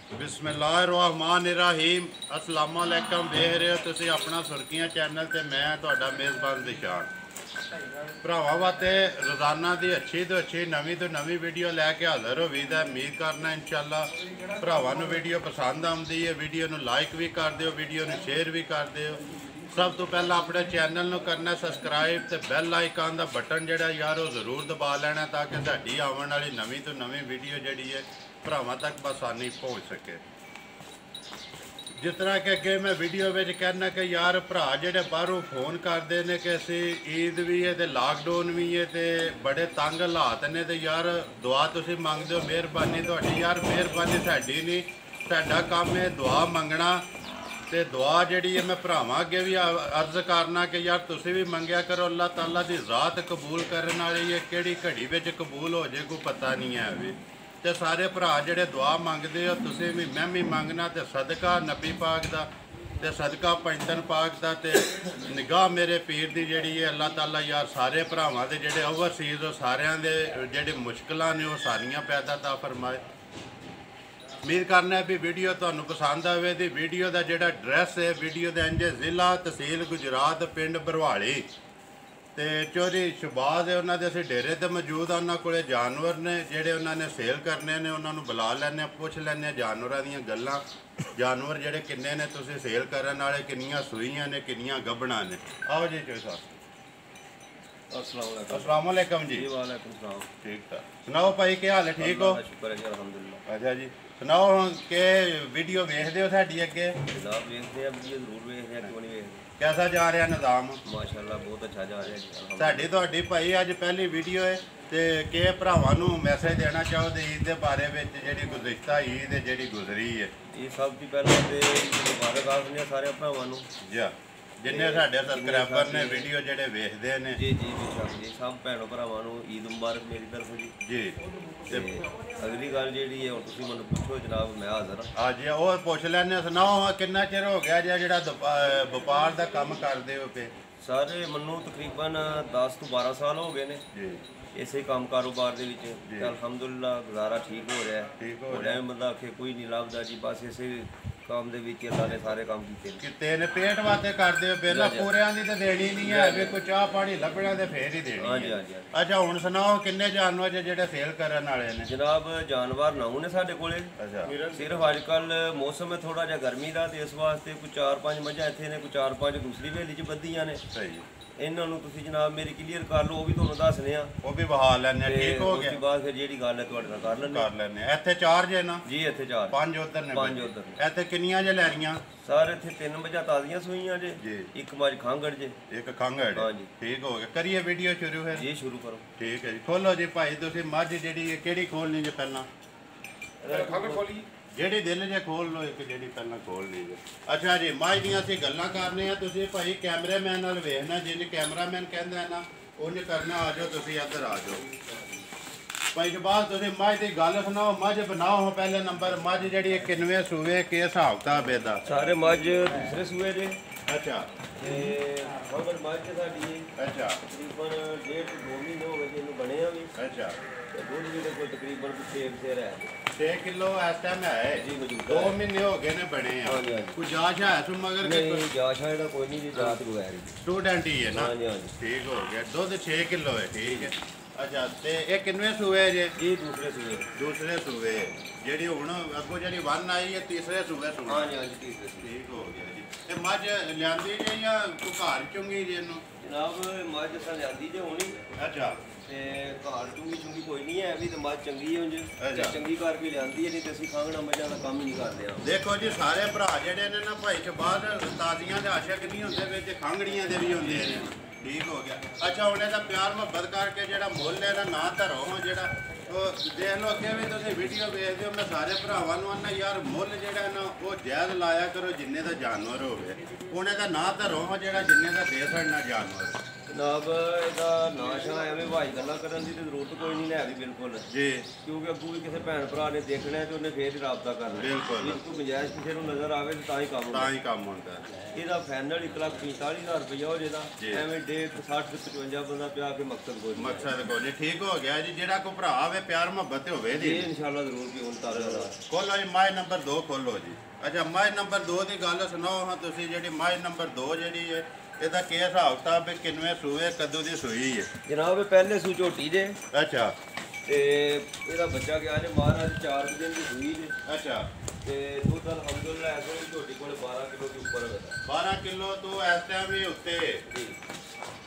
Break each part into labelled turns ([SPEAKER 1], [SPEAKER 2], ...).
[SPEAKER 1] बिस्मिल्लाहिर्रहमानिर्रहीम अस्सलाम वालेकुम। देख रहे हो तुसी अपना सुर्खियां चैनल ते मैं तुहाडा मेज़बान दिशान भरावां वास्ते रोज़ाना की अच्छी तो अच्छी नवीं तो नवीं वीडियो लैके हाज़र हो वीद है। उम्मीद करना इंशाअल्लाह भरावां नूं वीडियो पसंद आउंदी है। वीडियो नूं लाइक भी कर दिओ, वीडियो नूं शेयर भी कर दिओ। सब तो पहला अपने चैनल नूं करना सबसक्राइब तो बैल आइकन का बटन जिहड़ा यार वो जरूर दबा लेना ताकि साडी आने वाली नवीं तो नवीं वीडियो जिहड़ी है भरावां तक बसानी पहुँच सके। जिस तरह कि अगे मैं वीडियो में कहना कि यार भरा जेडे बाहरों फोन करते हैं कि असी ईद भी है तो लॉकडाउन भी है तो बड़े तंग हालात ने तो यार दुआ तुसी मंगते हो, मेहरबानी तुहाडी। यार मेहरबानी साडी नहीं, साडा काम है दुआ मंगना ते दुआ जिहड़ी है मैं भरावां अगे भी अर्ज करना कि यार तुसी भी मंगया करो। अल्लाह ताला दी ज़ात कबूल करने वाली है, किहड़ी घड़ी विच कबूल हो जाए कोई पता नहीं है अभी। तो सारे भरा जिहड़े दुआ मंगते हो तुसी भी मैं भी मंगना तो सदका नबी पाक दा ते सदका पंजतन पाक दा ते निगाह मेरे पीर दी जिहड़ी है अल्लाह ताला यार सारे भरावां दे जिहड़े ओवरसीज़ हो सारियां दे जिहड़ी मुश्किलां ने वो सारियां पैदा ता फरमाए। उम्मीद करना है भी वीडियो तुहानूं पसंद आवे। दी वीडियो का जिहड़ा एड्रैस है वीडियो दे इंज जिला तहसील गुजरात पिंड बरवाली ते चौधरी शहबाज है उन्होंने असीं डेरे ते मौजूद आ। उन्होंने कोले जानवर ने जिहड़े उन्होंने सेल करने ने उन्होंने बुला लैने पुछ लैने जानवरों दीयां गल्लां। जानवर जिहड़े किन्ने ने तुसीं सेल करन वाले, किन्नियां सूईयां ने, किन्नियां गब्बणां ने। आओ जी चौधरी साहब। अस्सलाम वालेकुम जी।
[SPEAKER 2] वालेकुम सलाम।
[SPEAKER 1] ठीक था, सुनाओ भाई क्या हाल है, ठीक हो?
[SPEAKER 2] शुक्र है जी अल्हम्दुलिल्लाह।
[SPEAKER 1] अच्छा जी सुनाओ कि वीडियो वेखदे हो साडी अगे?
[SPEAKER 2] जनाब वेखते हैं वीडियो जरूर वेखते हैं, क्यों नहीं वेखते।
[SPEAKER 1] कैसा जा रहा निज़ाम?
[SPEAKER 2] माशाअल्लाह बहुत अच्छा जा रहा है जी।
[SPEAKER 1] साडी तुहाडी भाई अज पहली वीडियो है तो कि भरावां नूं मैसेज देना चाहो तो ईद के बारे में जिहड़ी गुज़िश्ता ईद जिहड़ी गुजरी है?
[SPEAKER 2] ये सब तो पहले तो मुबारक आखने सारे भरावां नूं जी,
[SPEAKER 1] जिन्ने साडे सबसक्राइबर ने वीडियो जिहड़े वेखदे ने।
[SPEAKER 2] जी जी बेशक जी, सब भैनों भरावां नूं ईद मुबारक मेरी तरफ जी।
[SPEAKER 1] जी
[SPEAKER 2] ते अगली गल जिहड़ी है हुण तुसीं मैनूं पुछो जनाब मैं हाज़र हां।
[SPEAKER 1] हाँ जी वो पुछ लैने। सुनाओ किन्ना चिर हो गया जिहड़ा व्यापार का काम करदे हो पे?
[SPEAKER 2] सारे मन्नू तकरीबन 10 तो 12 साल हो गए ने
[SPEAKER 1] जी
[SPEAKER 2] इसे काम कारोबार दे विच। ते अल्हम्दुलिल्लाह गुजारा ठीक हो रहा है।
[SPEAKER 1] ठीक हो
[SPEAKER 2] रहा है, बंदा आखे कोई नहीं लभदा जी, बस इसे काम दे विच अल्लाह ने सारे काम कीते
[SPEAKER 1] ने। पेट वास्ते करदे हो बेला पूरियां दी ते देनी नहीं है वे कोई चाह पानी लभना ते फिर ही देनी।
[SPEAKER 2] हाँ जी हाँ जी।
[SPEAKER 1] अच्छा हुण सुनाओ किन्ने जानवर जिहड़े सेल करन वाले ने?
[SPEAKER 2] जनाब जानवर 9 ने साडे कोले।
[SPEAKER 1] अच्छा
[SPEAKER 2] सिर्फ अजकल मौसम है थोड़ा जिहा गर्मी का तो इस वास्ते कोई 4-5 मझां इत्थे ने, कोई 4-5 दूसरी हवेली च बद्धियां ने।
[SPEAKER 1] सही
[SPEAKER 2] इन्हां नूं तुसीं जनाब मेरी क्लीयर कर लो, वो भी तुहानूं दसने आ,
[SPEAKER 1] वो भी बहा लैने। ठीक हो गया,
[SPEAKER 2] उसके बाद फिर जिहड़ी गल है तुहाडे नाल कर
[SPEAKER 1] लैने। इत्थे 4 जे ना
[SPEAKER 2] जी, इत्थे 4
[SPEAKER 1] 5 उधर ने
[SPEAKER 2] 5 उधर।
[SPEAKER 1] इत्थे किन्नियां जे लैरियां?
[SPEAKER 2] सारे इत्थे 3 मझां ताज़ियां सूईयां जे, एक मझ खांगड़ जे,
[SPEAKER 1] एक खांगड़।
[SPEAKER 2] हाँ जी
[SPEAKER 1] ठीक हो गया, करिए वीडियो शुरू है
[SPEAKER 2] जी, शुरू करो।
[SPEAKER 1] ठीक है जी, खोलो जी भाई तुसीं मझ जिहड़ी किहड़ी खोलनी जे पहला?
[SPEAKER 2] खांगड़ खोली
[SPEAKER 1] ਜਿਹੜੀ ਦਿਲ ਜੇ ਖੋਲ ਲੋ ਇੱਕ ਜਿਹੜੀ ਪਹਿਲਾਂ ਖੋਲ ਲਈ ਜੇ। ਅੱਛਾ ਜੀ ਮੱਝ ਦੀਆਂ ਅਸੀਂ ਗੱਲਾਂ ਕਰਨੇ ਆ, ਤੁਸੀਂ ਭਾਈ ਕੈਮਰਾਮੈਨ ਨਾਲ ਵੇਖਣਾ। ਜਿਹਨੇ ਕੈਮਰਾਮੈਨ ਕਹਿੰਦਾ ਹੈ ਨਾ ਉਹਨੇ ਕਰਨਾ। ਆ ਜਾਓ ਤੁਸੀਂ ਇੱਧਰ ਆ ਜਾਓ ਭਾਈ ਸ਼ਬਾਜ਼। ਤੁਸੀਂ ਮੱਝ ਦੀ ਗੱਲ ਸੁਣਾਓ, ਮੱਝ ਬਣਾਓ ਪਹਿਲੇ ਨੰਬਰ। ਮੱਝ ਜਿਹੜੀ ਕਿੰਨਵੇਂ ਸੂਏ ਕੀ ਹਿਸਾਬ ਕਿਤਾਬ ਇਹਦਾ?
[SPEAKER 2] ਸਾਰੇ ਮੱਝ ਦੂਸਰੇ ਸੂਏ ਜੇ।
[SPEAKER 1] ਅੱਛਾ
[SPEAKER 2] ਤੇ ਮਗਰ ਮੱਝ ਸਾਡੀ
[SPEAKER 1] ਅੱਛਾ
[SPEAKER 2] ਤਕਰੀਬਨ 1.5 ਤੋਂ 2 ਮਹੀਨੇ ਹੋ ਗਏ ਜੀ ਇਹਨੂੰ ਬਣਿਆ ਵੀ।
[SPEAKER 1] ਅੱਛਾ
[SPEAKER 2] ਤੇ ਦੁੱਧ ਵੀ ਕੋਈ ਤਕਰੀਬਨ 6 ਸੇਰ ਹੈ,
[SPEAKER 1] 6 ਕਿਲੋ ਇਸ ਟਾਈਮ ਹੈ
[SPEAKER 2] ਜੀ ਮੌਜੂਦ।
[SPEAKER 1] 2 ਮਹੀਨੇ ਹੋ ਗਏ ਨੇ ਬਣੇ ਆ।
[SPEAKER 2] ਹਾਂਜੀ ਹਾਂਜੀ।
[SPEAKER 1] ਕੋਈ ਜਾਸ਼ ਹੈ ਸੋ ਮਗਰ
[SPEAKER 2] ਨਹੀਂ ਜਾਸ਼ਾ ਜਿਹੜਾ ਕੋਈ ਨਹੀਂ ਜੀ, ਜਾਤ ਬਗੈਰ
[SPEAKER 1] ਸਟੂਡੈਂਟ ਹੀ ਹੈ ਨਾ?
[SPEAKER 2] ਹਾਂਜੀ ਹਾਂਜੀ।
[SPEAKER 1] ਠੀਕ ਹੋ ਗਿਆ, ਦੁੱਧ 6 ਕਿਲੋ ਹੈ। ਠੀਕ ਹੈ। ਅੱਛਾ ਤੇ ਇਹ ਕਿੰਨਵੇਂ ਸੂਏ ਜੇ?
[SPEAKER 2] ਇਹ ਦੂਸਰੇ ਸੂਏ।
[SPEAKER 1] ਦੂਸਰੇ ਸੂਏ ਜਿਹੜੀ ਹੁਣ ਅੱਗੋਂ ਜਿਹੜੀ ਵਨ ਆਈ ਹੈ ਤੀਸਰੇ ਸੂਏ ਸੂਏ।
[SPEAKER 2] ਹਾਂਜੀ ਹਾਂਜੀ ਤੀਸਰੇ ਸੂਏ।
[SPEAKER 1] ਠੀਕ ਹੋ ਗਿਆ ਜੀ। ਤੇ ਮੱਝ ਲਿਆਂਦੀ ਜੇ ਜਾਂ ਕੋਈ ਘਰ ਚੁੰਗੀ ਜੇ ਇਹਨੂੰ?
[SPEAKER 2] ਜਨਾਬ ਮੱਝ ਅਸਾਂ ਲਿਆਂਦੀ ਜੇ ਹੋਣੀ
[SPEAKER 1] ਅੱਛਾ
[SPEAKER 2] ਤੇ ਘਰ ਚੁੰਗੀ ਕੋਈ ਨਹੀਂ ਹੈ ਵੀ, ਤੇ ਮੱਝ ਚੰਗੀ ਹੈ ਉਂਝ
[SPEAKER 1] ਅੱਛਾ।
[SPEAKER 2] ਚੰਗੀ ਕਰਕੇ ਲਿਆਂਦੀ ਹੈ, ਨਹੀਂ ਤੇ ਅਸੀਂ ਖਾਂਗਣਾ ਮੱਝਾਂ ਦਾ ਕੰਮ ਹੀ ਨਹੀਂ ਕਰਦੇ ਆ।
[SPEAKER 1] ਦੇਖੋ ਜੀ ਸਾਰੇ ਭਰਾ ਜਿਹੜੇ ਨੇ ਨਾ ਭਾਈ ਸ਼ਬਾਜ਼ ਤਾਜ਼ੀਆਂ ਦੇ ਆਸ਼ਕ ਨਹੀਂ ਹੁੰਦੇ ਵਿੱਚ ਖਾਂਗੜੀਆਂ ਦੇ ਵੀ ਹੁੰਦੇ ਨੇ। ਠੀਕ ਹੋ ਗਿਆ। ਅੱਛਾ ਹੁਣ ਇਹਦਾ ਪਿਆਰ ਮੁਹੱਬਤ ਕਰਕੇ ਜਿਹੜਾ ਮੁੱਲ ਇਹਦਾ ਨਾ ਧਰੋ ਜਿਹੜਾ ਉਹ ਦੇਖ ਲਓ ਅੱਗੇ ਵੀ ਤੁਸੀਂ ਵੀਡੀਓ ਵੇਖਦੇ ਹੋ। ਮੈਂ ਸਾਰੇ ਭਰਾਵਾਂ ਨੂੰ ਆਨਾ ਯਾਰ ਮੁੱਲ ਜਿਹੜਾ ਨਾ ਉਹ ਜਾਇਜ਼ ਲਾਇਆ ਕਰੋ ਜਿੰਨੇ ਦਾ ਜਾਨਵਰ ਹੋਵੇ। ਹੁਣ ਇਹਦਾ ਨਾ ਧਰੋ ਜਿਹੜਾ ਜਿੰਨੇ ਦਾ ਦੇ ਸਕਣਾ ਜਾਨਵਰ।
[SPEAKER 2] ਜਨਾਬ ਇਹਦਾ ਨਾਸ਼ਾ ਐਵੇਂ ਭਾਈ ਗੱਲਾਂ ਕਰਨ ਦੀ ਤੇ ਜ਼ਰੂਰਤ ਕੋਈ ਨਹੀਂ ਹੈ ਬਿਲਕੁਲ
[SPEAKER 1] ਜੀ,
[SPEAKER 2] ਕਿਉਂਕਿ ਅੱਗੋਂ ਵੀ ਕਿਸੇ ਭੈਣ ਭਰਾ ਨੇ ਦੇਖਣਾ ਤੇ ਉਹਨੇ ਫੇਰ ਹੀ ਰਾਬਤਾ ਕਰਨਾ।
[SPEAKER 1] ਬਿਲਕੁਲ।
[SPEAKER 2] ਜੇ ਕੋਈ ਗੁੰਜਾਇਸ਼ ਕਿਸੇ ਨੂੰ ਨਜ਼ਰ ਆਵੇ ਤਾਂ ਹੀ ਕੰਮ
[SPEAKER 1] ਤਾਂ ਹੀ ਕੰਮ ਹੁੰਦਾ।
[SPEAKER 2] ਇਹਦਾ ਫਾਈਨਲ 1,45,000 ਰੁਪਇਆ ਹੋ ਜਿਹਦਾ ਐਵੇਂ 1.5 60 55 ਬੰਦਾ ਪਿਆ ਕੇ ਮਕਸਦ ਕੋਈ ਨਹੀਂ।
[SPEAKER 1] ਮਕਸਦ ਕੋਈ ਨਹੀਂ, ਠੀਕ ਹੋ ਗਿਆ ਜੀ। ਜਿਹੜਾ ਕੋਈ ਭਰਾ ਆਵੇ ਪਿਆਰ ਮੁਹੱਬਤ ਹੋਵੇ ਜੀ,
[SPEAKER 2] ਇਹ ਇਨਸ਼ਾਅੱਲਾ ਜ਼ਰੂਰ ਵੀ ਹੁਣ ਤਾਰਾ
[SPEAKER 1] ਖੋਲੋ ਜੀ ਮਾਈ ਨੰਬਰ 2 ਖੋਲੋ ਜੀ। ਅੱਛਾ ਮਾਈ ਨੰਬਰ 2 ਦੀ ਗੱਲ ਸੁਣਾਓ ਹਾਂ ਤੁਸੀਂ। ਜਿਹੜੀ ਮਾਈ ਨੰਬਰ 2 ਜਿਹੜੀ ਹੈ ਇਹਦਾ ਕੀ ਹਿਸਾਬ ਕਿਤਾਬ ਹੈ, ਕਿੰਨੇ ਸੂਏ, ਕਦੋਂ ਦੀ ਸੂਈ ਹੈ?
[SPEAKER 2] ਜਨਾਬ ਇਹ ਪਹਿਲੇ ਸੂ ਝੋਟੀ ਜੇ
[SPEAKER 1] ਅੱਛਾ,
[SPEAKER 2] ਤੇ ਇਹਦਾ ਬੱਚਾ ਗਿਆ ਜੇ ਮਹਾਰਾਜ 4 ਦਿਨ ਦੀ ਸੂਈ ਜੇ।
[SPEAKER 1] ਅੱਛਾ,
[SPEAKER 2] ਤੇ ਦੁੱਧ ਅਲਹਮਦੁਲਿਲਾ ਇਸ ਵੇਲੇ ਝੋਟੀ ਕੋਲ 12 ਕਿਲੋ ਦੇ ਉੱਪਰ ਹੋਵੇਗਾ।
[SPEAKER 1] 12 ਕਿਲੋ ਤੋਂ ਇਸ ਟਾਈਮ ਵੀ ਉੱਤੇ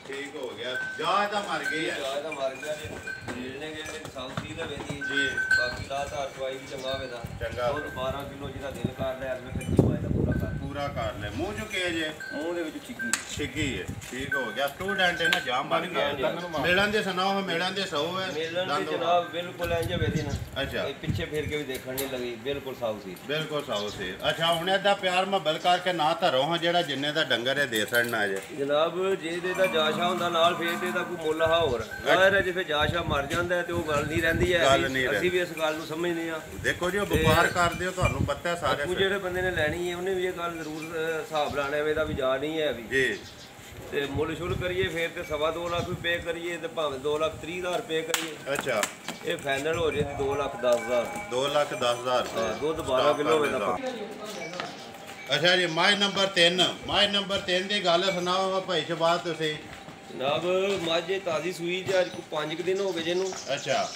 [SPEAKER 1] ਠੀਕ ਹੋ ਗਿਆ। ਜਾ ਇਹਦਾ ਮਰ ਗਈ ਹੈ,
[SPEAKER 2] ਚਾਹ ਦਾ ਮਾਰ ਗਿਆ ਜੇ ਜੀਲਣੇ ਗਏ ਤੇ ਸਾਊਥੀ ਦਾ ਵੇਦੀ
[SPEAKER 1] ਜੀ।
[SPEAKER 2] ਬਾਕੀ ਦਾ ਧਾਰ ਚਵਾਈ ਵੀ ਚੰਗਾ ਹੋਵੇਗਾ।
[SPEAKER 1] ਚੰਗਾ।
[SPEAKER 2] ਦੁੱਧ 12 ਕਿਲੋ ਜਿਹਦਾ ਦਿਲ ਕਰ ਰਿਹਾ ਇਸ ਵੇਲੇ ਕੱਚੀ ਮਾਈ ਦਾ
[SPEAKER 1] ਪੂਰਾ ਕਰ ਲੈ। ਮੂੰਹ ਚੁੱਕੇ ਜੇ,
[SPEAKER 2] ਮੂੰਹ ਦੇ ਵਿੱਚ ਚਿੱਗੀ
[SPEAKER 1] ਛਿੱਗੀ ਹੈ, ਠੀਕ ਹੋ ਗਿਆ। ਸਟੂਡੈਂਟ ਹੈ ਨਾ, ਜਾਮ ਬਣ ਗਿਆ। ਮੇਲਾਂ ਦੇ ਸੁਣਾਓ, ਮੇਲਾਂ ਦੇ ਸੌ ਹੈ
[SPEAKER 2] ਮੇਲਣ ਦੀ ਜਨਾਬ ਬਿਲਕੁਲ ਇੰਜ ਵੇਦੀ ਨਾ।
[SPEAKER 1] ਅੱਛਾ,
[SPEAKER 2] ਇਹ ਪਿੱਛੇ ਫੇਰ ਕੇ ਵੀ ਦੇਖਣ ਨਹੀਂ ਲੱਗੀ, ਬਿਲਕੁਲ ਸਾਊ ਸੀ,
[SPEAKER 1] ਬਿਲਕੁਲ ਸਾਊ ਸੀ। ਅੱਛਾ, ਹੁਣ ਇਹਦਾ ਪਿਆਰ ਮੁਹੱਬਤ ਕਰਕੇ ਨਾ ਧਰੋ ਹਾਂ, ਜਿਹੜਾ ਜਿੰਨੇ ਦਾ ਡੰਗਰ ਹੈ ਦੇ ਸੜਨਾ ਜੇ
[SPEAKER 2] ਜਨਾਬ। ਜੇ ਦੇ ਦਾ ਜਾਸ਼ਾ ਹੁੰਦਾ ਨਾਲ ਫੇਰ ਤੇ ਦਾ ਕੋਈ ਮੁੱਲ ਹਾ ਹੋਰ ਅਗਰ ਜੇ ਫੇ ਜਾਸ਼ਾ ਮਰ ਜਾਂਦਾ ਤੇ ਉਹ ਗੱਲ ਨਹੀਂ ਰਹਿੰਦੀ ਹੈ। ਅਸੀਂ ਵੀ ਇਸ ਗੱਲ ਨੂੰ ਸਮਝਦੇ ਆ।
[SPEAKER 1] ਦੇਖੋ ਜੀ, ਉਹ ਵਪਾਰ ਕਰਦੇ ਹੋ, ਤੁਹਾਨੂੰ ਪਤਾ ਸਾਰੇ।
[SPEAKER 2] ਉਹ ਜਿਹੜੇ ਬੰਦੇ ਨੇ ਲੈਣੀ ਹੈ ਉਹਨੇ ਵੀ ਇਹ ਗੱਲ ਜ਼ਰੂਰ ਹਿਸਾਬ ਲਾਣਾ ਇਹਦਾ ਵੀ ਜਾ ਨਹੀਂ ਹੈ ਵੀ
[SPEAKER 1] ਜੀ।
[SPEAKER 2] ਤੇ ਮੁੱਲ ਸ਼ੁਲ ਕਰੀਏ ਫੇਰ ਤੇ 2.5 ਲੱਖ ਵੀ ਪੇ ਕਰੀਏ ਤੇ ਭਾਵੇਂ 2,30,000 ਰੁਪਏ ਕਰੀਏ।
[SPEAKER 1] ਅੱਛਾ,
[SPEAKER 2] ਇਹ ਫਾਈਨਲ ਹੋ ਜੇ 2,10,000
[SPEAKER 1] 2,10,000
[SPEAKER 2] ਦੁੱਧ 12 ਕਿਲੋ ਹੋਵੇਗਾ।
[SPEAKER 1] ਅੱਛਾ ਜੀ, ਮਾਈ ਨੰਬਰ 3 ਮਾਈ ਨੰਬਰ 3 ਦੀ ਗੱਲ ਸੁਣਾਓ ਭਾਈ ਸ਼ਬਾਜ਼ ਤੁਸੀਂ।
[SPEAKER 2] ਜਨਾਬ ਮਾਝੇ ਤਾਜ਼ੀ ਸੂਈ ਜੇ ਅੱਜ ਕੋ 5 ਦਿਨ ਹੋ ਗਏ ਜਿਹਨੂੰ।
[SPEAKER 1] ਅੱਛਾ,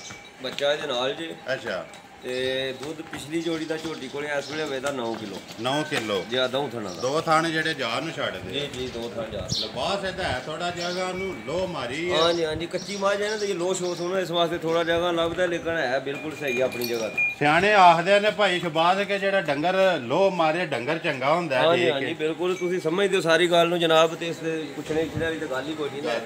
[SPEAKER 2] ਬੱਚਾ ਇਹਦੇ ਨਾਲ ਜੇ।
[SPEAKER 1] ਅੱਛਾ,
[SPEAKER 2] ਤੇ ਦੁੱਧ ਪਿਛਲੀ ਜੋੜੀ ਦਾ ਝੋਟੀ ਕੋਲੇ ਇਸ ਵੇਲੇ ਹੋਵੇਗਾ 9 ਕਿਲੋ।
[SPEAKER 1] 9 ਕਿਲੋ
[SPEAKER 2] ਜਿਆਦਾ ਥਣਾ ਦਾ।
[SPEAKER 1] 2 ਥਾਣੇ ਜਿਹੜੇ ਜਾਨ ਨੂੰ ਛੱਡਦੇ।
[SPEAKER 2] ਜੀ ਜੀ 2 ਥਾਂ ਜਾ।
[SPEAKER 1] ਲਬਾਸ ਇਹਦਾ ਹੈ ਥੋੜਾ ਜਗ੍ਹਾ ਨੂੰ ਲੋ ਮਾਰੀ ਹੈ।
[SPEAKER 2] ਹਾਂਜੀ ਹਾਂਜੀ, ਕੱਚੀ ਮਾਝ ਹੈ ਨਾ ਤੇ ਲੋ ਸ਼ੋਸ ਹੋਣਾ ਇਸ ਵਾਸਤੇ ਥੋੜਾ ਜਗ੍ਹਾ ਲੱਗਦਾ, ਲੇਕਿਨ ਹੈ ਬਿਲਕੁਲ ਸਹੀ ਹੈ ਆਪਣੀ ਜਗ੍ਹਾ ਤੇ।
[SPEAKER 1] ਸਿਆਣੇ ਆਖਦੇ ਨੇ ਭਾਈ ਸ਼ਬਾਜ਼ ਕੇ ਜਿਹੜਾ ਡੰਗਰ ਲੋ ਮਾਰੇ ਡੰਗਰ ਚੰਗਾ ਹੁੰਦਾ ਹੈ।
[SPEAKER 2] ਹਾਂਜੀ ਹਾਂਜੀ, ਬਿਲਕੁਲ ਤੁਸੀਂ ਸਮਝਦੇ ਹੋ ਸਾਰੀ ਗੱਲ ਨੂੰ ਜਨਾਬ। ਤੇ ਇਸ ਦੇ ਪੁੱਛਣੇ ਦੀ ਤਾਂ ਗੱਲ ਹੀ ਕੋਈ ਨਹੀਂ ਨਾ।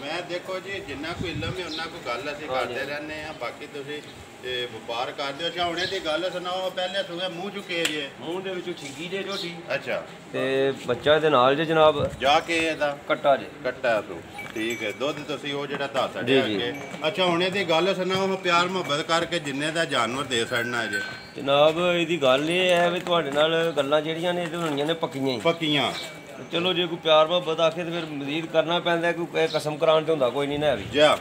[SPEAKER 1] ਮੈਂ ਦੇਖੋ ਜੀ, ਜਿੰਨਾ ਕੋਈ ਇਲਮ ਹੈ ਉਹਨਾਂ ਕੋਈ ਗੱਲ ਅਸੀਂ ਕਰਦੇ ਰਹਿੰਦੇ ਆ। ਬਾਕੀ ਤੁਸੀਂ ਵਪਾਰ ਕਰਦੇ ਹੋ। ਅੱਛਾ, ਹੁਣੇ ਦੀ ਗੱਲ ਸੁਣਾਓ। ਪਹਿਲੇ ਤੁਸੀਂ ਮੂੰਹ ਚੁੱਕੇ ਜੇ,
[SPEAKER 2] ਮੂੰਹ ਦੇ ਵਿੱਚੋਂ ਛਿੱਗੀ ਜੇ ਝੋਟੀ।
[SPEAKER 1] ਅੱਛਾ,
[SPEAKER 2] ਤੇ ਬੱਚਾ ਦੇ ਨਾਲ ਜੇ ਜਨਾਬ
[SPEAKER 1] ਜਾ ਕੇ ਇਹਦਾ
[SPEAKER 2] ਕੱਟਾ ਜੇ।
[SPEAKER 1] ਕੱਟਾ ਤੂੰ ਠੀਕ ਹੈ। ਦੁੱਧ ਤੁਸੀਂ ਉਹ ਜਿਹੜਾ ਦੱਸ ਛੱਡਿਆ ਅੱਗੇ। ਅੱਛਾ, ਹੁਣੇ ਦੀ ਗੱਲ ਸੁਣਾਓ। ਪਿਆਰ ਮੁਹੱਬਤ ਕਰਕੇ ਜਿੰਨੇ ਦਾ ਜਾਨਵਰ ਦੇ ਛੱਡਣਾ ਜੇ।
[SPEAKER 2] ਜਨਾਬ ਇਹਦੀ ਗੱਲ ਇਹ ਹੈ ਵੀ ਤੁਹਾਡੇ ਨਾਲ ਗੱਲਾਂ ਜਿਹੜੀਆਂ ਨੇ ਇਹ ਹੋਣੀਆਂ ਨੇ ਪੱਕੀਆਂ ਹੀ।
[SPEAKER 1] ਪੱਕੀਆਂ।
[SPEAKER 2] ਚਲੋ ਜੇ ਕੋਈ ਪਿਆਰ ਮੁਹੱਬਤ ਆਖੇ ਤੇ ਫਿਰ ਮਜ਼ੀਦ ਕਰਨਾ ਪੈਂਦਾ। ਕੋਈ ਕਸਮ ਕਰਾਉਣ ਤੇ ਹੁੰਦਾ ਕੋਈ ਨਹੀਂ ਨਾ ਵੀ।
[SPEAKER 1] ਜਾ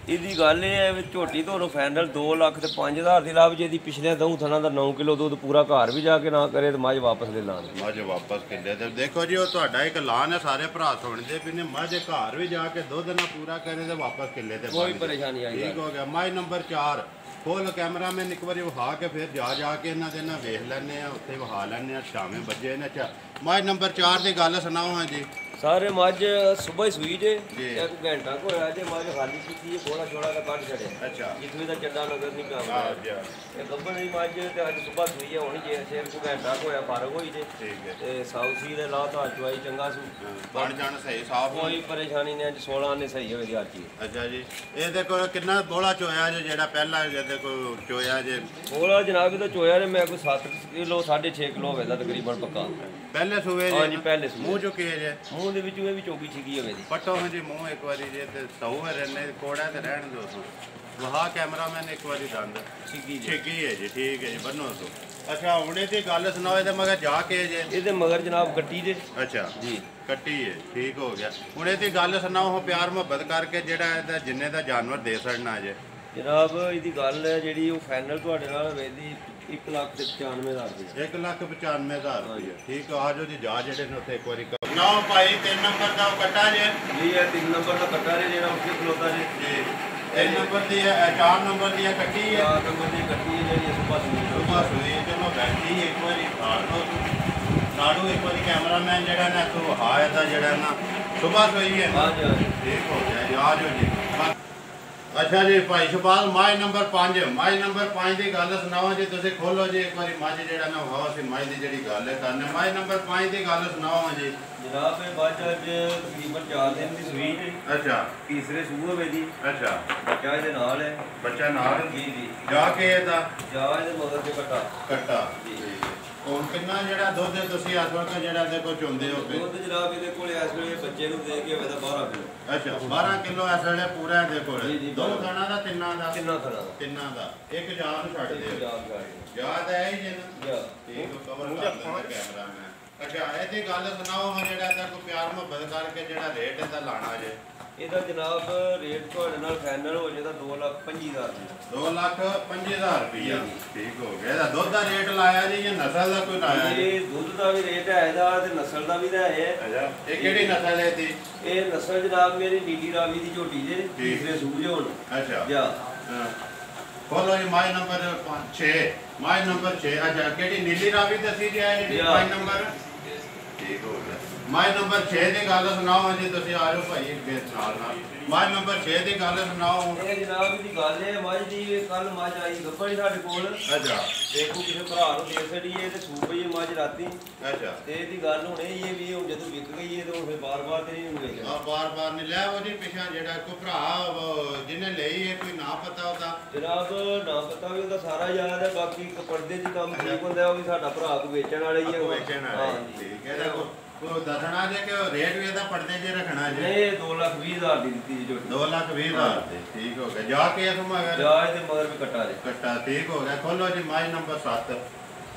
[SPEAKER 2] ਇਹਦੀ ਗੱਲ ਇਹ ਹੈ ਵੀ ਝੋਟੀ ਤੁਹਾਨੂੰ ਫਾਈਨਲ 2,05,000 ਦੀ ਲੱਭ ਜੇ। ਇਹਦੀ ਪਿਛਲੇ ਦਊ ਥਣਾ ਦਾ 9 ਕਿਲੋ ਦੁੱਧ ਪੂਰਾ ਘਰ ਵੀ ਜਾ ਕੇ ਨਾ ਕਰੇ ਤੇ ਮੱਝ ਵਾਪਸ ਲੈ ਲਾਂ।
[SPEAKER 1] ਮੱਝ ਵਾਪਸ ਕਿੱਲੇ ਤੇ ਦੇਖੋ ਜੀ, ਉਹ ਤੁਹਾਡਾ ਇੱਕ ਐਲਾਨ ਹੈ, ਸਾਰੇ ਭਰਾ ਸੁਣਦੇ ਵੀ ਨੇ। ਮੱਝ ਘਰ ਵੀ ਜਾ ਕੇ ਦੁੱਧ ਨਾ ਪੂਰਾ ਕਰੇ ਤੇ ਵਾਪਸ ਕਿੱਲੇ ਤੇ
[SPEAKER 2] ਕੋਈ ਪਰੇਸ਼ਾਨੀ ਆਈ।
[SPEAKER 1] ਠੀਕ ਹੋ ਗਿਆ। ਮਾਈ ਨੰਬਰ 4 ਖੋਲ ਕੈਮਰਾਮੈਨ ਇੱਕ ਵਾਰੀ ਵਿਖਾ ਕੇ ਫਿਰ ਜਾ ਕੇ ਇਹਨਾਂ ਦੇ ਨਾਲ ਵੇਖ ਲੈਣੇ ਆ, ਉੱਥੇ ਵਿਖਾ ਲੈਣੇ ਆ ਸ਼ਾਮੇ ਵੱਜੇ ਨੇ। ਅੱਛਾ, ਮਾਈ ਨੰਬਰ 4 ਦੀ ਗੱਲ ਸੁਣਾਓ ਹਾਂ ਜੀ।
[SPEAKER 2] ਸਾਰੇ ਮੱਝ ਸਵੇਰ ਸੂਈ ਜੇ।
[SPEAKER 1] ਜੀ।
[SPEAKER 2] ਇੱਕ ਘੰਟਾ ਕੋ ਹੋਇਆ ਜੇ ਮੱਝ ਖਾਲੀ ਕੀਤੀ, ਬੋਲਾ ਛੋੜਾ ਦਾ ਕੱਢ ਛੜਿਆ।
[SPEAKER 1] ਅੱਛਾ,
[SPEAKER 2] ਜਿੱਥੇ ਦਾ ਚੱਡਾ ਨਗਰ ਨਹੀਂ ਪਿਆ।
[SPEAKER 1] ਜੀ
[SPEAKER 2] ਇਹ ਗੱਬਣ ਦੀ ਮੱਝ ਤੇ ਅੱਜ ਸਵੇਰ ਸੂਈ ਹੈ ਹੋਣੀ ਜੇ। ਸ਼ੇਰ ਕੋ ਘੰਟਾ ਕੋ ਹੋਇਆ ਫਰਕ ਹੋਈ ਜੇ।
[SPEAKER 1] ਠੀਕ ਹੈ।
[SPEAKER 2] ਤੇ ਸਾਊਸੀ ਦੇ ਲਾ ਤਾਂ ਚਵਾਈ ਚੰਗਾ ਸੂ।
[SPEAKER 1] ਬਣ ਜਾਣ ਸਹੀ ਸਾਫ ਹੋ।
[SPEAKER 2] ਕੋਈ ਪਰੇਸ਼ਾਨੀ ਨਹੀਂ। ਅੱਜ 16 ਨੇ ਸਹੀ ਹੋਵੇ ਦੀ ਅੱਜ ਚੀਜ਼।
[SPEAKER 1] ਅੱਛਾ ਜੀ, ਇਹਦੇ ਕੋਲ ਕਿੰਨਾ ਬੋਲਾ ਚੋਇਆ ਜੇ ਜਿਹੜਾ ਪਹਿਲਾਂ ਇਹਦੇ ਕੋਲ ਚੋਇਆ ਜੇ?
[SPEAKER 2] ਬੋਲਾ ਜਨਾਬ ਇਹਦਾ ਚੋਇਆ ਨੇ ਮੈਂ ਕੋਈ 7 ਕਿਲੋ 6.5 ਕਿਲੋ ਹੋਵੇਗਾ ਤਕਰੀਬਨ ਪੱਕਾ।
[SPEAKER 1] ਪਹਿਲੇ ਸੂਏ ਜੇ?
[SPEAKER 2] ਹਾਂਜੀ ਪਹਿਲੇ ਸੂਏ।
[SPEAKER 1] ਮੂੰਹ ਚੁੱਕੇ ਜੇ?
[SPEAKER 2] ਮੂੰਹ ਦੇ ਵਿੱਚੋਂ ਇਹ ਵੀ ਚੌਕੀ ਛਿੱਗੀ ਹੋਵੇ ਦੀ।
[SPEAKER 1] ਪੱਟੋ ਹਾਂ ਜੀ ਮੂੰਹ ਇੱਕ ਵਾਰੀ ਜੇ ਤੇ ਸੌ ਰਹਿਣੇ ਕੋੜਾ ਤੇ ਰਹਿਣ ਦਿਓ ਤੂੰ। ਵਹਾ ਕੈਮਰਾਮੈਨ ਇੱਕ ਵਾਰੀ ਦੰਦ
[SPEAKER 2] ਛਿੱਗੀ ਜੀ।
[SPEAKER 1] ਛਿੱਗੀ ਹੈ ਜੀ, ਠੀਕ ਹੈ ਜੀ, ਬੰਨੋ ਤੂੰ। ਅੱਛਾ, ਹੁਣੇ ਦੀ ਗੱਲ ਸੁਣਾਓ। ਇਹਦੇ ਮਗਰ ਜਾ ਕੇ ਜੇ?
[SPEAKER 2] ਇਹਦੇ ਮਗਰ ਜਨਾਬ ਗੱਟੀ ਦੇ।
[SPEAKER 1] ਅੱਛਾ
[SPEAKER 2] ਜੀ,
[SPEAKER 1] ਕੱਟੀ ਹੈ, ਠੀਕ ਹੋ ਗਿਆ। ਹੁਣੇ ਦੀ ਗੱਲ ਸੁਣਾਓ ਪਿਆਰ ਮੁਹੱਬਤ ਕਰਕੇ ਜਿਹੜਾ ਇਹਦਾ ਜਿੰਨੇ ਦਾ ਜਾਨਵਰ ਦੇ ਛੱਡਣਾ ਜੇ।
[SPEAKER 2] ਜਨਾਬ ਇਹਦੀ ਗੱਲ ਹੈ ਜਿਹੜੀ ਉਹ ਫਾਈਨਲ ਤੁਹਾਡੇ ਨਾਲ ਵੇਦੀ 1,95,000 ਰੁਪਏ।
[SPEAKER 1] 1,95,000 ਰੁਪਏ। ਠੀਕ ਆ ਜਾਓ ਜੀ, ਜਾ ਜਿਹੜੇ ਨੇ ਉੱਥੇ ਇੱਕ ਵਾਰੀ ਨਾ ਭਾਈ 3 ਨੰਬਰ ਦਾ ਉਹ ਕੱਟਾ ਜੇ।
[SPEAKER 2] ਜੀ ਇਹ 3 ਨੰਬਰ ਦਾ ਕੱਟਾ ਜੇ ਜਿਹੜਾ ਉੱਥੇ ਖਲੋਤਾ ਜੇ।
[SPEAKER 1] ਜੀ 3 ਨੰਬਰ ਦੀ ਹੈ, 4 ਨੰਬਰ ਦੀ ਹੈ ਕੱਟੀ ਹੈ।
[SPEAKER 2] 4 ਨੰਬਰ ਦੀ ਕੱਟੀ ਹੈ ਜਿਹੜੀ ਸੁਪਾ
[SPEAKER 1] ਸੂਈ। ਚਲੋ ਬੈਠੀ ਇੱਕ ਵਾਰੀ ਖਾੜ ਦੋ ਨਾੜੂ ਇੱਕ ਵਾਰੀ ਕੈਮਰਾਮੈਨ ਜਿਹੜਾ ਨਾ ਤੂੰ ਹਾਇ ਦਾ ਜਿਹੜਾ ਨਾ ਸੁਬਾ ਸੋਈ ਹੈ।
[SPEAKER 2] ਹਾਂਜੀ ਹਾਂਜੀ,
[SPEAKER 1] ਠੀਕ ਹੋ ਗਿਆ ਜੀ, ਆ ਜਾਓ ਜੀ। ਅੱਛਾ ਜੀ ਭਾਈ ਸ਼ਬਾਜ਼, ਮਾਈ ਨੰਬਰ 5 ਮਾਈ ਨੰਬਰ 5 ਦੀ ਗੱਲ ਸੁਣਾਓ ਜੀ ਤੁਸੀਂ। ਖੋਲੋ ਜੀ ਇੱਕ ਵਾਰੀ ਮੱਝ ਜਿਹੜਾ ਨਾ ਹੋਇਆ ਸੀ ਮੱਝ ਦੀ ਜਿਹੜੀ ਗੱਲ ਹੈ ਕਰਨੇ। ਮਾਈ ਨੰਬਰ 5 ਦੀ ਗੱਲ ਸੁਣਾਓ ਜੀ।
[SPEAKER 2] ਜਨਾਬ ਇਹ ਮੱਝ ਅੱਜ ਤਕਰੀਬਨ 4 ਦਿਨ ਦੀ ਸੂਈ ਜੀ।
[SPEAKER 1] ਅੱਛਾ,
[SPEAKER 2] ਤੀਸਰੇ ਸੂਹ ਹੋਵੇ ਜੀ।
[SPEAKER 1] ਅੱਛਾ,
[SPEAKER 2] ਬੱਚਾ ਇਹਦੇ ਨਾਲ ਹੈ।
[SPEAKER 1] ਬੱਚਾ ਨਾਲ?
[SPEAKER 2] ਜੀ ਜੀ।
[SPEAKER 1] ਜਾ ਕੇ ਇਹਦਾ
[SPEAKER 2] ਜਾ ਇਹਦੇ ਮਗਰ ਤੇ ਕੱਟਾ।
[SPEAKER 1] ਕੱਟਾ
[SPEAKER 2] ਜੀ।
[SPEAKER 1] ਹੁਣ ਕਿੰਨਾ ਜਿਹੜਾ ਦੁੱਧ ਤੁਸੀਂ ਇਸ ਵਕਤ ਜਿਹੜਾ ਦੇਖੋ ਚੁੰਦੇ ਹੋ ਪਏ?
[SPEAKER 2] ਦੁੱਧ ਜਨਾਬ ਇਹਦੇ ਕੋਲ ਇਸ ਵੇਲੇ ਬੱਚੇ ਨੂੰ ਦੇ ਕੇ ਹੋਵੇ ਤਾਂ 12 ਕਿਲੋ।
[SPEAKER 1] ਅੱਛਾ 12 ਕਿਲੋ ਇਸ ਵੇਲੇ ਪੂਰਾ ਇਹਦੇ ਕੋਲ।
[SPEAKER 2] ਜੀ, ਜੀ,
[SPEAKER 1] ਦੋ ਥਾਣਾ ਦਾ ਤਿੰਨਾਂ ਦਾ?
[SPEAKER 2] ਕਿੰਨਾ ਖੜਾ ਦਾ
[SPEAKER 1] ਤਿੰਨਾਂ ਦਾ। ਇੱਕ ਜਾਨ ਨੂੰ ਛੱਡ ਦਿਓ।
[SPEAKER 2] ਜਾਨ
[SPEAKER 1] ਯਾਦ ਹੈ ਹੀ ਜੇ ਨਾ?
[SPEAKER 2] ਜਾ
[SPEAKER 1] ਠੀਕ ਕਵਰ ਕਰ ਲੈਂਦਾ ਕੈਮਰਾ ਮੈਂ। ਅੱਛਾ ਇਹਦੀ ਗੱਲ ਸੁਣਾਓ ਹੁਣ ਜਿਹੜਾ ਇਹਦਾ ਕੋਈ ਪਿਆਰ ਮੁਹੱਬਤ ਕਰਕੇ ਜਿਹੜਾ ਰੇਟ ਇਹਦਾ ਲਾਣਾ ਜੇ?
[SPEAKER 2] ਇਹਦਾ ਜਨਾਬ ਰੇਟ ਤੁਹਾਡੇ ਨਾਲ ਫਾਈਨਲ ਹੋ ਜਾਏਗਾ 2,25,000 ਦੀ।
[SPEAKER 1] 2,25,000 ਰੁਪਇਆ। ਠੀਕ ਹੋ ਗਿਆ। ਇਹਦਾ ਦੁੱਧ ਦਾ ਰੇਟ ਲਾਇਆ ਜੀ ਜਾਂ ਨਸਲ ਦਾ ਕੋਈ ਲਾਇਆ ਜੀ?
[SPEAKER 2] ਇਹ ਦੁੱਧ ਦਾ ਵੀ ਰੇਟ ਹੈ ਇਹਦਾ ਤੇ ਨਸਲ ਦਾ ਵੀ ਤਾਂ ਹੈ।
[SPEAKER 1] ਅੱਛਾ ਇਹ ਕਿਹੜੀ ਨਸਲ ਹੈ ਇਹਦੀ?
[SPEAKER 2] ਇਹ ਨਸਲ ਜਨਾਬ ਮੇਰੀ ਨੀਲੀ ਰਾਵੀ ਦੀ ਝੋਟੀ ਜੇ ਤੀਸਰੇ ਸੂਬੇ ਹੋਣ।
[SPEAKER 1] ਅੱਛਾ
[SPEAKER 2] ਜਾ
[SPEAKER 1] ਖੋਲੋ ਜੀ ਮਾਈ ਨੰਬਰ 6 ਮਾਈ ਨੰਬਰ 6। ਅੱਛਾ ਕਿਹੜੀ ਨੀਲੀ ਰਾਵੀ ਦੱਸੀ ਜੀ ਹੈ ਜਿਹੜੀ ਮਾਈ ਨੰਬਰ? ਠੀਕ ਹੋ ਗਿਆ। ਮਾਈ ਨੰਬਰ 6 ਦੀ ਗੱਲ ਸੁਣਾਓ ਜੀ ਤੁਸੀਂ ਆ ਜਾਓ ਭਾਈ ਅੱਗੇ ਨਾਲ ਮਾਈ ਨੰਬਰ 6 ਦੀ ਗੱਲ ਸੁਣਾਓ।
[SPEAKER 2] ਇਹ ਜਨਾਬ ਦੀ ਗੱਲ ਹੈ ਮੱਝ ਦੀ ਕੱਲ ਮੱਝ ਆਈ ਗੱਭਣ ਸਾਡੇ ਕੋਲ।
[SPEAKER 1] ਅੱਛਾ
[SPEAKER 2] ਦੇਖੋ ਕਿਸੇ ਭਰਾ ਨੂੰ ਦੇ ਛੜੀਏ ਤੇ ਸੂਪ ਪਈ ਮੱਝ ਰਾਤੀ।
[SPEAKER 1] ਅੱਛਾ
[SPEAKER 2] ਤੇ ਇਹਦੀ ਗੱਲ ਹੁਣ ਇਹ ਵੀ ਹੁਣ ਜਦੋਂ ਵਿਕ ਗਈ ਹੈ ਤੇ ਹੁਣ ਫਿਰ ਬਾਰ-ਬਾਰ ਤੇ ਨਹੀਂ ਵੇਚਣਾ।
[SPEAKER 1] ਆ ਬਾਰ-ਬਾਰ ਨਹੀਂ ਲੈ ਉਹਦੀ ਪਿਛਾ ਜਿਹੜਾ ਕੋਈ ਭਰਾ ਜਿਹਨੇ ਲਈ ਹੈ ਕੋਈ ਨਾ ਪਤਾ ਉਹਦਾ?
[SPEAKER 2] ਜਨਾਬ ਨਾ ਪਤਾ ਵੀ ਉਹਦਾ ਸਾਰਾ ਯਾਦ ਹੈ ਬਾਕੀ ਪਰਦੇ ਦੀ ਕੰਮ ਠੀਕ ਹੁੰਦਾ ਉਹ ਵੀ ਸਾਡਾ ਭਰਾ ਕੋ ਵੇਚਣ ਵਾਲਾ ਹੀ ਹੈ।
[SPEAKER 1] ਵੇਚਣ ਵਾਲਾ ਠੀਕ ਹੈ। ਇਹਦਾ ਕੋਈ ਦੱਸਣਾ ਜੇ ਕਿ ਰੇਟ ਵੀ ਇਹਦਾ ਪਰਦੇ 'ਚ ਰੱਖਣਾ ਜੇ?
[SPEAKER 2] ਇਹ 2,20,000 ਦੀ ਦਿੱਤੀ ਜੀ ਝੋਟੀ।
[SPEAKER 1] 2,20,000 ਦੀ। ਠੀਕ ਹੋ ਗਿਆ। ਜਾ ਕੇ ਇਸ ਮਗਰ
[SPEAKER 2] ਜਾ ਇਹਦੇ ਮਗਰ ਵੀ ਕੱਟਾ ਜੇ
[SPEAKER 1] ਕੱਟਾ। ਠੀਕ ਹੋ ਗਿਆ। ਖੋਲੋ ਜੀ ਮਾਈ ਨੰਬਰ 7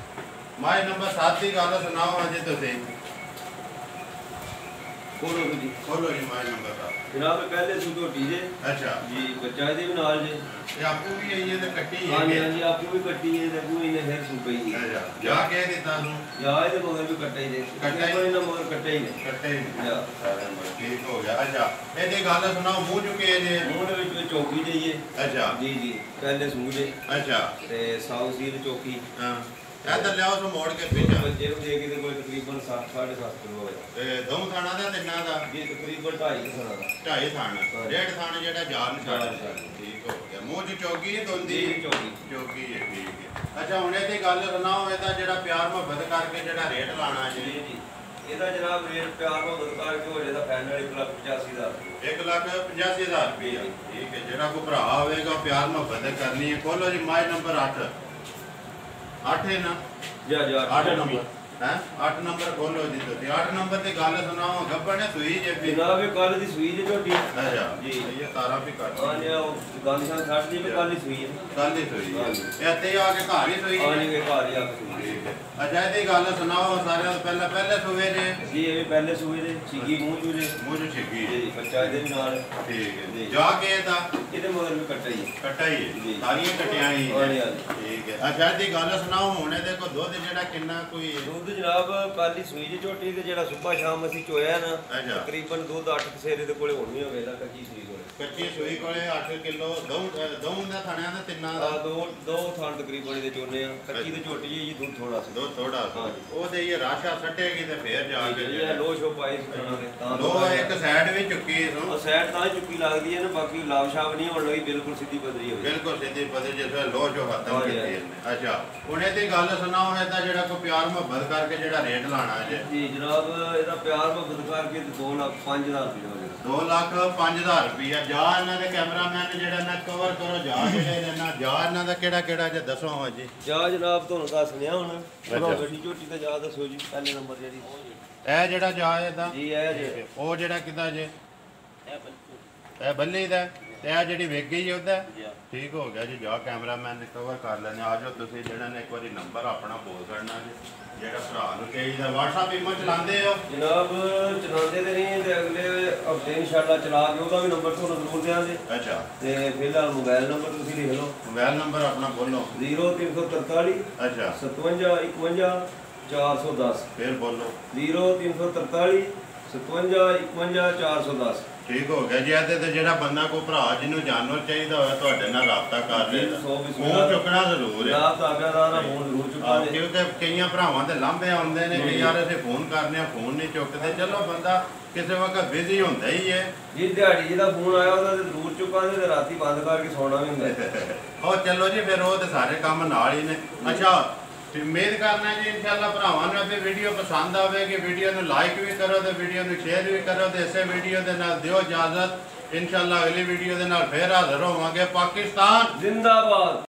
[SPEAKER 1] ਮਾਈ ਨੰਬਰ 7 ਦੀ ਗੱਲ ਸੁਣਾਓ ਜੀ ਤੁਸੀਂ।
[SPEAKER 2] ਖੋਲੋ ਜੀ
[SPEAKER 1] ਖੋਲੋ ਜੀ ਮਾਈ ਨੰਬਰ 7।
[SPEAKER 2] ਜਨਾਬ ਪਹਿਲੇ ਸੂ ਝੋਟੀ ਜੇ।
[SPEAKER 1] ਅੱਛਾ
[SPEAKER 2] ਜੀ ਬੱਚਾ ਇਹਦੇ ਵੀ ਨਾਲ ਜੇ।
[SPEAKER 1] ਇਹ ਆਪੂ ਵੀ ਆਈ ਹੈ ਤੇ ਕੱਟੀ ਹੈ?
[SPEAKER 2] ਹਾਂਜੀ ਹਾਂਜੀ ਆਪੂ ਵੀ ਕੱਟੀ ਹੈ ਤੇ ਕੋਈ ਨੇ ਫਿਰ ਸੂ ਪਈ।
[SPEAKER 1] ਅੱਛਾ ਜਾ ਕੇ ਦਿੱਤਾ ਨੂੰ?
[SPEAKER 2] ਜਾ ਇਹਦੇ ਮਗਰ ਵੀ ਕੱਟਾ ਹੀ ਜੇ।
[SPEAKER 1] ਕੱਟਾ ਹੀ?
[SPEAKER 2] ਕੋਈ ਨਾ ਮਗਰ ਕੱਟਾ ਹੀ ਨੇ।
[SPEAKER 1] ਕੱਟੇ ਹੀ
[SPEAKER 2] ਜਾ
[SPEAKER 1] ਠੀਕ ਹੋ ਗਿਆ। ਅੱਛਾ ਇਹਦੀ ਗੱਲ ਸੁਣਾਓ ਮੂੰਹ ਚੁੱਕੇ ਜੇ?
[SPEAKER 2] ਮੂੰਹ ਦੇ ਵਿੱਚ ਚੌਕੀ ਜਾਈਏ।
[SPEAKER 1] ਅੱਛਾ
[SPEAKER 2] ਜੀ ਜੀ ਪਹਿਲੇ ਸੂ ਜੇ।
[SPEAKER 1] ਅੱਛਾ
[SPEAKER 2] ਤੇ ਸਾਊ ਸੀਲ ਚੌਕੀ।
[SPEAKER 1] ਹਾਂ ਇੱਧਰ ਲਿਆਓ ਸੋ ਮੋੜ ਕੇ ਪਿੱਛਾ।
[SPEAKER 2] ਬੱਚੇ ਨੂੰ ਦੇ ਕੇ ਤੇ ਕੋਈ ਤਕਰੀਬਨ 7.5 ਕਿਲੋ ਹੋਇਆ।
[SPEAKER 1] ਤੇ ਦੋ ਥਾਣਾ ਦਾ ਤਿੰਨਾਂ ਦਾ?
[SPEAKER 2] ਜੀ ਤਕਰੀਬਨ 2.5 ਕਿਲੋ ਦਾ।
[SPEAKER 1] 2.5 ਥਾਣਾ। ਡੇਢ ਥਾਣਾ ਜਿਹੜਾ ਜਾਨ ਛੱਡ। ਠੀਕ ਹੋ ਗਿਆ। ਮੂੰਹ ਚ ਚੌਕੀ ਦੋਂਦੀ
[SPEAKER 2] ਚੌਕੀ
[SPEAKER 1] ਚੌਕੀ ਹੈ। ਠੀਕ ਹੈ। ਅੱਛਾ ਹੁਣ ਇਹਦੀ ਗੱਲ ਸੁਣਾਓ ਇਹਦਾ ਜਿਹੜਾ ਪਿਆਰ ਮੁਹੱਬਤ ਕਰਕੇ ਜਿਹੜਾ ਰੇਟ ਲਾਣਾ ਜੀ?
[SPEAKER 2] ਜੀ ਜੀ ਇਹਦਾ ਜਨਾਬ ਰੇਟ ਪਿਆਰ ਮੁਹੱਬਤ ਕਰਕੇ ਹੋ ਜਾਏਗਾ ਫਾਈਨਲ 1,85,000।
[SPEAKER 1] 1,85,000 ਰੁਪਇਆ। ਠੀਕ ਹੈ। ਜਿਹੜਾ ਕੋਈ ਭਰਾ ਹੋਵੇਗਾ ਪਿਆਰ ਮੁਹੱਬਤ ਕਰਨੀ ਹੈ। ਖੋਲੋ ਜੀ ਮਾਈ ਨੰਬਰ 8 8 ਹੈ ਨਾ?
[SPEAKER 2] ਜਾ
[SPEAKER 1] 8 ਨੰਬਰ ਹੈ 8 ਨੰਬਰ ਖੋਲੋ ਜੀ ਤੁਸੀਂ। 8 ਨੰਬਰ ਤੇ ਗੱਲ ਸੁਣਾਓ ਗੱਬਣ ਸੂਈ ਜੇ ਵੀ?
[SPEAKER 2] ਜਨਾਬ ਇਹ ਕੱਲ ਦੀ ਸੂਈ ਜੇ ਝੋਟੀ।
[SPEAKER 1] ਅੱਛਾ
[SPEAKER 2] ਜੀ
[SPEAKER 1] ਇਹ ਤਾਰਾ ਵੀ ਕੱਟ
[SPEAKER 2] ਹਾਂ ਜੀ ਉਹ ਗਾਂਧੀਆਂ ਛੱਡ ਦੀ ਵੀ ਕੱਲ ਹੀ ਸੂਈ ਹੈ।
[SPEAKER 1] ਕੱਲ ਹੀ ਸੂਈ ਹੈ। ਇੱਥੇ ਆ ਕੇ ਘਰ ਹੀ ਸੂਈ
[SPEAKER 2] ਹਾਂ
[SPEAKER 1] ਹੈ?
[SPEAKER 2] ਜੀ ਇਹ ਘਰ ਹੀ ਆ ਕੇ ਸੂਈ।
[SPEAKER 1] ਠੀਕ ਹੈ। ਅੱਛਾ ਇਹਦੀ ਗੱਲ ਸੁਣਾਓ ਸਾਰਿਆਂ ਤੋਂ ਪਹਿਲਾਂ ਪਹਿਲੇ ਸੂਏ ਜੇ?
[SPEAKER 2] ਜੀ ਇਹ ਵੀ ਪਹਿਲੇ ਸੂਈ ਦੇ ਛਿੱਗੀ ਮੂੰਹ ਚੂ ਜੇ।
[SPEAKER 1] ਮੂੰਹ ਚ ਛਿੱਗੀ
[SPEAKER 2] ਜੀ ਬੱਚਾ ਇਹਦੇ ਵੀ ਨਾਲ।
[SPEAKER 1] ਠੀਕ ਹੈ
[SPEAKER 2] ਜੀ।
[SPEAKER 1] ਜਾ ਕੇ ਇਹਦਾ
[SPEAKER 2] ਇਹਦੇ ਮਗਰ ਵੀ ਕੱਟਾ ਹੀ ਹੈ।
[SPEAKER 1] ਕੱਟਾ ਹੀ ਹੈ?
[SPEAKER 2] ਜੀ।
[SPEAKER 1] ਸਾਰੀਆਂ ਕਟਿਆ ਹੀ
[SPEAKER 2] ਹਾਂ ਜੀ
[SPEAKER 1] ਹੈ?
[SPEAKER 2] ਹਾਂ ਜੀ।
[SPEAKER 1] ਠੀਕ ਹੈ। ਅੱਛਾ ਇਹਦੀ ਗੱਲ ਸੁਣਾਓ ਹੁਣ ਇਹਦੇ ਕੋਲ ਦੁੱਧ ਜਿਹੜਾ ਕਿੰਨਾ ਕੋਈ ਹੈ?
[SPEAKER 2] ਦੁੱਧ ਜਨਾਬ ਕੱਲ ਹੀ ਸੂਈ ਜੇ ਝੋਟੀ ਤੇ ਜਿਹੜਾ ਸੁਬਾ ਸ਼ਾਮ ਅਸੀਂ ਚੋਇਆ ਨਾ
[SPEAKER 1] ਅੱਛਾ
[SPEAKER 2] ਤਕਰੀਬਨ ਦੁੱਧ 8 ਕਸੇਰੇ ਦੇ ਕੋਲੇ ਹੋਣੀ ਹੋਵੇਗਾ ਕੱਚੀ ਸੂਈ ਕੋਲੇ।
[SPEAKER 1] ਕੱਚੀ ਸੂਈ ਕੋਲੇ 8 ਕਿਲੋ ਦਊਂ ਦਾ ਥਾਣਿਆਂ ਦਾ ਤਿੰਨਾਂ ਦਾ?
[SPEAKER 2] ਦੋ ਥਾਂ ਤਕਰੀਬਨ ਇਹਦੇ ਚੋਨੇ ਆ। ਕੱਚੀ ਤੇ ਝੋਟੀ ਜੀ ਦੁੱਧ ਥੋੜਾ ਸੀ।
[SPEAKER 1] ਦੁੱਧ ਥੋੜਾ
[SPEAKER 2] ਹਾਂ।
[SPEAKER 1] ਉਹਦੇ ਇਹ ਰਾਸ਼ਾ ਸੱਟੇਗੀ ਤੇ ਫੇਰ ਜਾ ਕੇ
[SPEAKER 2] ਇਹ ਲੋ ਸ਼ੋ ਪਾਈ ਸੁਣਾ ਦੇ ਤਾਂ
[SPEAKER 1] ਲੋ ਇੱਕ ਸਾਈਡ ਵੀ ਚੁੱਕੀ ਸੋ
[SPEAKER 2] ਉਹ ਸਾਈਡ ਤਾਂ ਹੀ ਚੁੱਕੀ ਲੱਗਦੀ ਹੈ ਨਾ ਬਾਕੀ ਲਾਵਸ਼ਾਬ ਨਹੀਂ ਹੋਣ ਲਈ ਬਿਲਕੁਲ ਸਿੱਧੀ ਪਦਰੀ ਹੋਈ।
[SPEAKER 1] ਬਿਲਕੁਲ ਸਿੱਧੀ ਪਦੇ ਜਿਵੇਂ ਲੋ ਜੋ ਹੱਥਾਂ
[SPEAKER 2] ਹਾਂ ਜੀ,
[SPEAKER 1] ਕੀਤੀ ਇਹਨੇ। ਅੱਛਾ ਹੁਣ ਇਹਦੀ ਗੱਲ ਸੁਣਾਓ ਇਹਦਾ ਜਿਹੜਾ ਕੋਈ ਪਿਆਰ ਮੁਹੱਬਤ ਕਰਕੇ ਜਿਹੜਾ ਰੇਟ ਲਾਣਾ ਜੇ?
[SPEAKER 2] ਜੀ ਜਨਾਬ ਇਹਦਾ ਪਿਆਰ ਮੁਹੱਬਤ ਕਰਕੇ 2,05,000 ਰੁਪਏ ਹੋ ਜਾਏਗਾ।
[SPEAKER 1] 2,05,000 ਰੁਪਇਆ। ਜਾ ਇਹਨਾਂ ਦੇ ਕੈਮਰਾਮੈਨ ਜਿਹੜਾ ਨਾ ਕਵਰ ਕਰੋ ਜਾ ਜਿਹੜੇ ਨੇ ਨਾ ਜਾ ਇਹਨਾਂ ਦਾ ਕਿਹੜਾ ਕਿਹੜਾ ਜੇ ਦੱਸੋ ਹਾਂ ਜੀ।
[SPEAKER 2] ਜਾ ਜਨਾਬ ਤੁਹਾਨੂੰ ਦੱਸਣਿਆ ਹੁਣ
[SPEAKER 1] ਅੱਛਾ।
[SPEAKER 2] ਗੱਡੀ ਝੋਟੀ ਤੇ ਜਾ ਦੱਸੋ ਜੀ ਪਹਿਲੇ ਨੰਬਰ ਜਿਹੜੀ
[SPEAKER 1] ਇਹ ਜਿਹੜਾ ਜਾ ਇਹਦਾ
[SPEAKER 2] ਜੀ ਇਹ ਜੇ
[SPEAKER 1] ਉਹ ਜਿਹੜਾ ਕਿਦਾ ਜੇ? ਇਹ ਬੱਲੀ ਦਾ ਤੇ ਇਹ ਜਿਹੜੀ ਵਿਕ ਗਈ ਉਹਦਾ? ਠੀਕ ਹੋ ਗਿਆ ਜੀ। ਜਾ ਕੈਮਰਾਮੈਨ ਨੇ ਕਵਰ ਕਰ ਲੈਣੇ। ਆ ਜਾਓ ਤੁਸੀਂ ਜਿਹੜਾ ਨੇ ਇੱਕ ਵਾਰੀ ਨੰਬਰ ਆਪਣਾ ਬੋਲ ਕਰਨਾ ਜੀ ਜਿਹੜਾ ਭਰਾ ਨੂੰ ਚਾਹੀਦਾ। WhatsApp ਇਮੋ ਚਲਾਉਂਦੇ ਹੋ?
[SPEAKER 2] ਜਨਾਬ ਚਲਾਉਂਦੇ ਤੇ ਨਹੀਂ ਤੇ ਅਗਲੇ ਹਫਤੇ ਇਨਸ਼ਾਅੱਲਾ ਚਲਾ ਕੇ ਉਹਦਾ ਵੀ ਨੰਬਰ ਤੁਹਾਨੂੰ ਜ਼ਰੂਰ ਦਿਆਂਗੇ।
[SPEAKER 1] ਅੱਛਾ
[SPEAKER 2] ਤੇ ਫਿਲਹਾਲ ਮੋਬਾਈਲ ਨੰਬਰ ਤੁਸੀਂ ਲਿਖ ਲਓ
[SPEAKER 1] ਮੋਬਾਈਲ ਨੰਬਰ ਆਪਣਾ ਬੋਲੋ।
[SPEAKER 2] 0343
[SPEAKER 1] ਅੱਛਾ
[SPEAKER 2] 57 51 410
[SPEAKER 1] ਫਿਰ ਬੋਲੋ।
[SPEAKER 2] 0343 57 51 410।
[SPEAKER 1] ਠੀਕ ਹੋ ਗਿਆ ਜੀ। ਇਹਦੇ ਤੇ ਜਿਹੜਾ ਬੰਦਾ ਕੋਈ ਭਰਾ ਜਿਹਨੂੰ ਜਾਨਵਰ ਚਾਹੀਦਾ ਹੋਇਆ ਤੁਹਾਡੇ ਨਾਲ ਰਾਬਤਾ ਕਰ
[SPEAKER 2] ਜੀ,
[SPEAKER 1] ਲੈ।
[SPEAKER 2] ਸੌ ਵਿੱਚ
[SPEAKER 1] ਫੋਨ ਚੁੱਕਣਾ ਜ਼ਰੂਰ ਹੈ।
[SPEAKER 2] ਜਨਾਬ ਤਾਬਿਆਦਾਰ ਦਾ ਫੋਨ ਜ਼ਰੂਰ ਚੁੱਕਾ ਦੇ।
[SPEAKER 1] ਕਿਉਂਕਿ ਕਈਆਂ ਭਰਾਵਾਂ ਦੇ ਲਾਂਭੇ ਆਉਂਦੇ ਨੇ ਕਿ ਯਾਰ ਅਸੀਂ ਫੋਨ ਕਰਨੇ ਆ ਫੋਨ ਨਹੀਂ ਚੁੱਕਦੇ। ਚਲੋ ਬੰਦਾ ਕਿਸੇ ਵਕਤ ਬਿਜ਼ੀ ਹੁੰਦਾ ਹੀ ਹੈ
[SPEAKER 2] ਜੀ। ਦਿਹਾੜੀ ਜਿਹਦਾ ਫੋਨ ਆਇਆ ਉਹਦਾ ਤੇ ਜ਼ਰੂਰ ਚੁੱਕਾਂਗੇ ਤੇ ਰਾਤੀ ਬੰਦ ਕਰਕੇ ਸੌਣਾ ਵੀ ਹੁੰਦਾ।
[SPEAKER 1] ਉਹ ਚਲੋ ਜੀ ਫਿਰ ਉਹ ਤੇ ਸਾਰੇ ਕੰਮ ਨਾਲ ਹੀ ਨੇ। ਅੱਛਾ ਤੇ ਉਮੀਦ ਕਰਨਾ ਜੀ ਇਨਸ਼ਾਅੱਲਾ ਭਰਾਵਾਂ ਨੂੰ ਇਹ ਵੀਡੀਓ ਪਸੰਦ ਆਵੇਗੀ। ਵੀਡੀਓ ਨੂੰ ਲਾਈਕ ਵੀ ਕਰੋ ਤੇ ਵੀਡੀਓ ਨੂੰ ਸ਼ੇਅਰ ਵੀ ਕਰੋ ਤੇ ਇਸੇ ਵੀਡੀਓ ਦੇ ਨਾਲ ਦਿਓ ਇਜਾਜ਼ਤ। ਇਨਸ਼ਾਅੱਲਾ ਅਗਲੀ ਵੀਡੀਓ ਦੇ ਨਾਲ ਫੇਰ ਹਾਜ਼ਰ ਹੋਵਾਂਗੇ। ਪਾਕਿਸਤਾਨ
[SPEAKER 2] ਜ਼ਿੰਦਾਬਾਦ।